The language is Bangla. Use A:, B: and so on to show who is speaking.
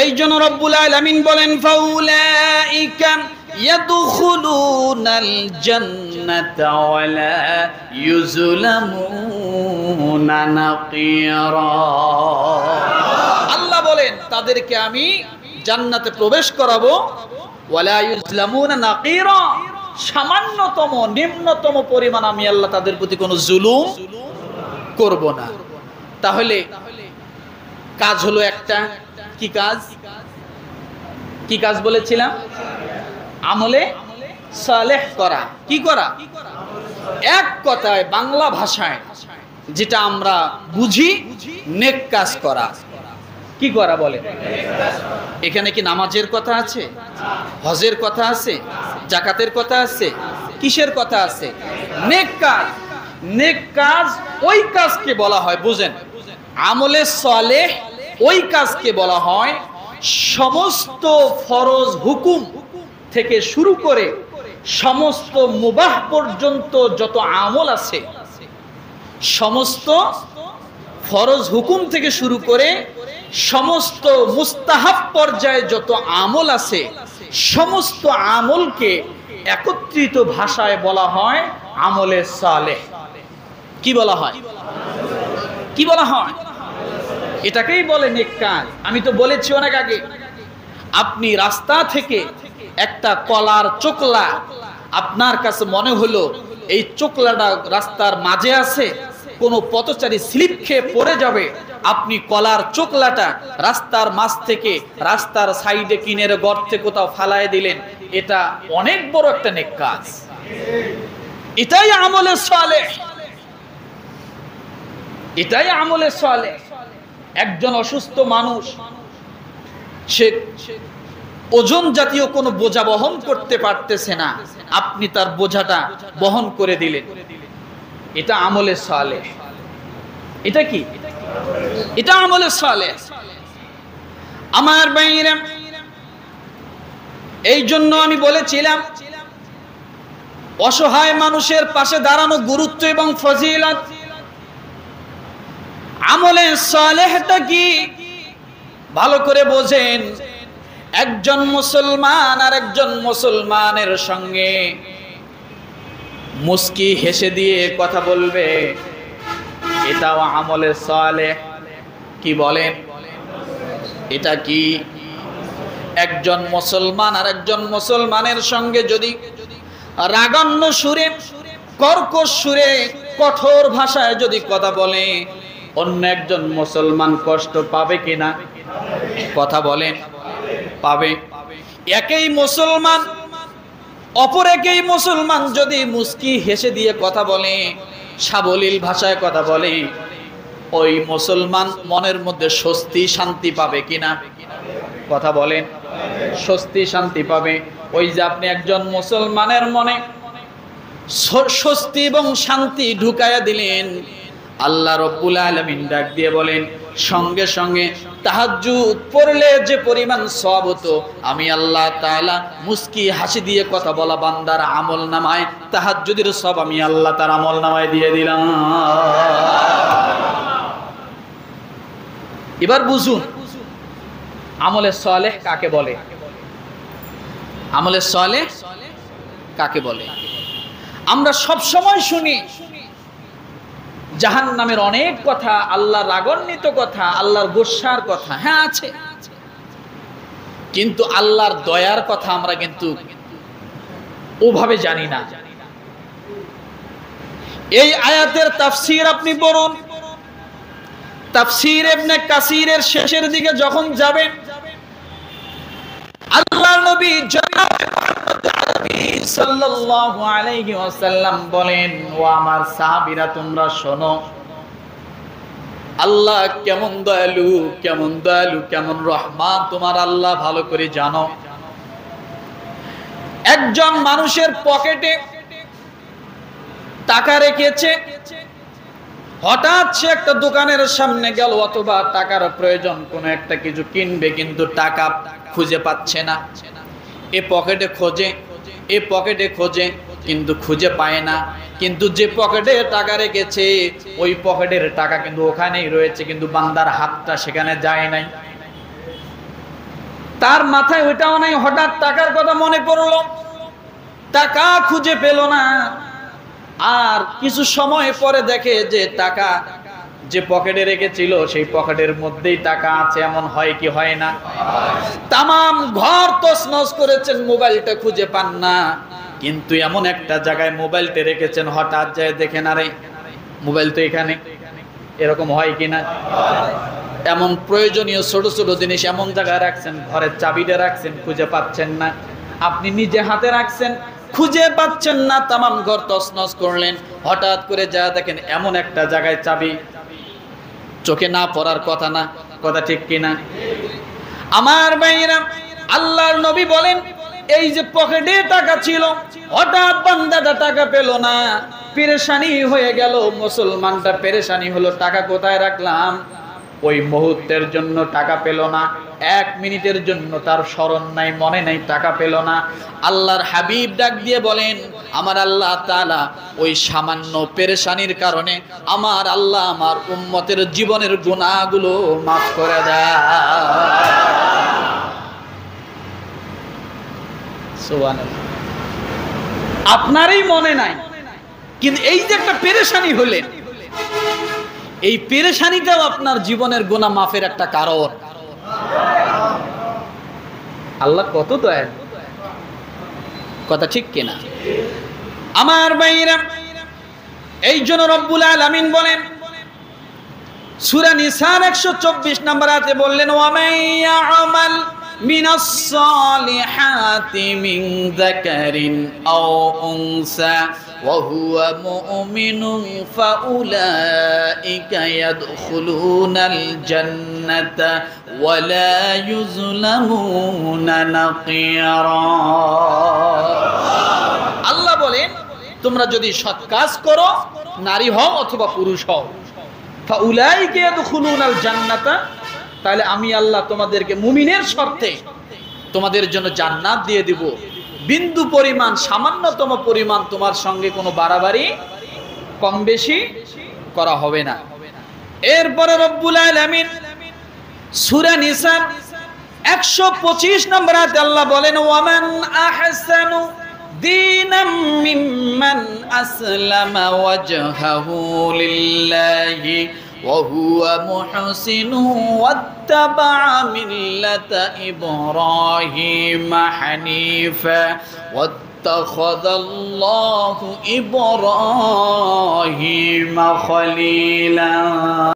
A: এই জন্য রব্বুল আলামিন বলেন ফাউলাইকা ইয়াদখুলুনাল জান্নাতা ওয়ালা ইউযলামুনা নাকিরা। আল্লাহ বলেন তাদেরকে আমি জান্নাতে প্রবেশ করাবো, ওয়ালা ইউযলামুনা নাকিরা, সামান্যতম নিম্নতম পরিমাণ আমি আল্লাহ তাদের প্রতি কোনো জুলুম করব না। তাহলে কাজ হলো একটা, কি কাজ? কি কাজ বলেছিলাম? আমলে সালেহ করা। কি করা? এক কথায় বাংলা ভাষায় যেটা আমরা বুঝি, নেক কাজ করা। কি করা বলে? এখানে কি নামাজের কথা আছে, হজের কথা আছে, যাকাতের কথা আছে, কিসের কথা আছে? নেক কাজ। নেক কাজ ওই কাজকে বলা হয়, বুঝেন, আমলে সালেহ ওই কাজকে বলা হয় সমস্ত ফরজ হুকুম থেকে শুরু করে সমস্ত মুবাহ পর্যন্ত যত আমল আছে, সমস্ত ফরজ হুকুম থেকে শুরু করে সমস্ত মুস্তাহাব পর্যায়ে যত আমল আছে, সমস্ত আমলকে একত্রিত ভাষায় বলা হয় আমলে সালেহ। কি বলা হয়? কি বলা হয়? এটাকেই বলে নেক কাজ। আমি তো বলেছি অনেক আগে, আপনি রাস্তা থেকে একটা কলার চোকলা, আপনার কাছে মনে হলো এই চোকলাটা রাস্তার মাঝে আছে, কোনো পথচারী স্লিপ খেয়ে পড়ে যাবে, আপনি কলার চোকলাটা রাস্তার মাঝ থেকে রাস্তার সাইডে কিনের গর্তে কোথাও ফালায় দিলেন, এটা অনেক বড় একটা নেক কাজ। এটাই আমলে সালেহ, এটাই আমলে সালেহ। একজন অসুস্থ মানুষ, সে ওজন জাতীয় কোনো বোঝা বহন করতে পারতেছে না, আপনি তার বোঝাটা বহন করে দিলেন, এটা আমলে সালেহ। এটা কি? এটা আমলে সালেহ। আমার ভাইরা, এই জন্য আমি বলেছিলাম অসহায় মানুষের পাশে দাঁড়ানো গুরুত্ব এবং ফজিলত। আমলে সালেহটা কি ভালো করে বোঝেন। একজন মুসলমান আর একজন মুসলমানের সঙ্গে মুস্কি হেসে দিয়ে কথা বলবে, এটাও আমলে সালেহ। কি বলেন? এটা কি? একজন মুসলমান আর একজন মুসলমানের সঙ্গে যদি রাগান্য সুরে, কর্কশ সুরে, কঠোর ভাষায় যদি কথা বলে, অন্য একজন মুসলমান কষ্ট পাবে কিনা? কথা বলেন, পাবে। একই মুসলমান অপর একই মুসলমান যদি মুস্কি হেসে দিয়ে কথা বলে, সাবলীল ভাষায় কথা বলে, ওই মুসলমান মনের মধ্যে স্বস্তি শান্তি পাবে কিনা? কথা বলেন, স্বস্তি শান্তি পাবে। ওই যে আপনি একজন মুসলমানের মনে স্বস্তি এবং শান্তি ঢুকাইয়া দিলেন, আল্লাহ রব্বুল আলামিন ডাক দিয়ে বলেন, সঙ্গে সঙ্গে তাহাজ্জুদ পড়লে যে পরিমাণ সওয়াব হতো, আমি আল্লাহ তাআলা মুস্কি হাসি দিয়ে কথা বলা বান্দার আমল নামায় তাহাজ্জুদের সওয়াব আমি আল্লাহ তার আমল নামায় দিয়ে দিলাম। এবার বুঝুন আমলে সালেহ কাকে বলে। আমলে সালেহ কাকে বলে? আমরা সব সময় শুনি জাহান্নামের অনেক কথা, আল্লাহর রাগান্বিত কথা, আল্লাহর গোসার কথা, হ্যাঁ আছে, কিন্তু আল্লাহর দয়ার কথা আমরা কিন্তু ওভাবে জানি না। এই আয়াতের তাফসীর আপনি পড়ুন, তাফসীর ইবনে কাসিরের শেষের দিকে যখন যাবেন, আল্লাহর নবী জনাব মুহাম্মদ আরবি সাল্লাল্লাহু আলাইহি ওয়াসাল্লাম বলেন, ও আমার সাহাবীরা তোমরা শোনো, আল্লাহ কেমন দয়ালু, কেমন দয়ালু, কেমন রহমান তোমার আল্লাহ ভালো করে জানো। একজন মানুষের পকেটে টাকা রেখেছে, হঠাৎ সে একটা দোকানের সামনে গেল, অথবা টাকার প্রয়োজন, কোনো একটা কিছু কিনবে, কিন্তু টাকা খুঁজে পাচ্ছে না। এ পকেটে খোঁজে, এ পকেটে খোঁজে, কিন্তু খুঁজে পায় না। কিন্তু যে পকেটে টাকা রেখেছে ওই পকেটের টাকা কিন্তু ওখানেই রয়েছে, কিন্তু বান্দার হাতটা সেখানে যায় নাই। তার মাথায় ওইটাও নাই, হঠাৎ টাকার কথা মনে পড়লো, টাকা খুঁজে পেল না। আর কিছু সময় পরে দেখে যে টাকা যে পকেটে রেখেছিল সেই পকেটের মধ্যেই টাকা আছে। এমন হয় কি হয় না? তামাম ঘর তছনছ করেছেন, মোবাইলটা খুঁজে পান না, কিন্তু এমন একটা জায়গায় মোবাইলটা রেখেছেন, হঠাৎ যায় দেখেন আরে মোবাইল তো এখানে। এরকম হয় কিনা? এমন প্রয়োজনীয় ছোট ছোট জিনিস এমন জায়গায় রাখছেন, ঘরের চাবিটা রাখছেন, খুঁজে পাচ্ছেন না। আপনি নিজে হাতে রাখছেন, খুঁজে পাচ্ছেন না, তামাম ঘর তছনছ করলেন, হঠাৎ করে যা দেখেন এমন একটা জায়গায় চাবি, চোখে না পড়ার কথা না, কথা ঠিক কিনা? আমার ভাইরা, আল্লাহর নবী বলেন এই যে পকেটে টাকা ছিল, হঠাৎ বান্দাটা টাকা পেল না, পেরেশানি হয়ে গেল। মুসলমানটা পেরেশানি হলো, টাকা কোথায় রাখলাম। ওই মুহূর্তের জন্য টাকা পেল না, 1 মিনিটের জন্য তার স্মরণ নাই, মনে নাই, টাকা পেল না। আল্লাহর হাবিব ডাক দিয়ে বলেন, আমার আল্লাহ তাআলা ওই সামান্য পেরেশানির কারণে আমার আল্লাহ আমার উম্মতের জীবনের গুনাহগুলো মাফ করে দেয়। সুবহানাল্লাহ। আপনারই মনে নাই, কিন্তু এই যে একটা পেরেশানি হলেন, এই পেরেশানিটাও আপনার জীবনের গুনাহ মাফের একটা কারণ। আল্লাহ কত দয়ালু, কথা ঠিক কিনা? আমার ভাইরা, এই জন্য রব্বুল আলামিন বলেন সূরা নিসার 124 নম্বর আয়াতে বললেন, ওয়া মান ইয়া'মাল মিনাস সালিহাতি মিন যাকারিন আও উনসা ওয়া হুয়া মুমিনুন ফাউলাইকা ইয়াদখুলুনাল জান্নাতা ওয়া লা ইউযলামুনা নাকিরা। আল্লাহ বলেন তোমরা যদি সৎ কাজ করো, নারী হও অথবা পুরুষ হও, ফাউলাইকা ইয়াদখুলুনাল জান্নাতা, তাহলে আমি আল্লাহ তোমাদেরকে মুমিনের শর্তে তোমাদের জন্য জান্নাত দিয়ে দিব। বিন্দু পরিমাণ, সামান্যতম পরিমাণ তোমার সঙ্গে কোনো বাড়াবাড়ি কম বেশি করা হবে না। এরপরে রব্বুল আলামিন সূরা নিসা 125 নম্বর আয়াতে আল্লাহ বলেন, ওয়ামান আহসানু দীনাম মিম্মান আসলামা ওয়াজহাহু লিল্লাহি وهو محسن واتبع ملة إبراهيم حنيفا واتخذ الله إبراهيم خليلا.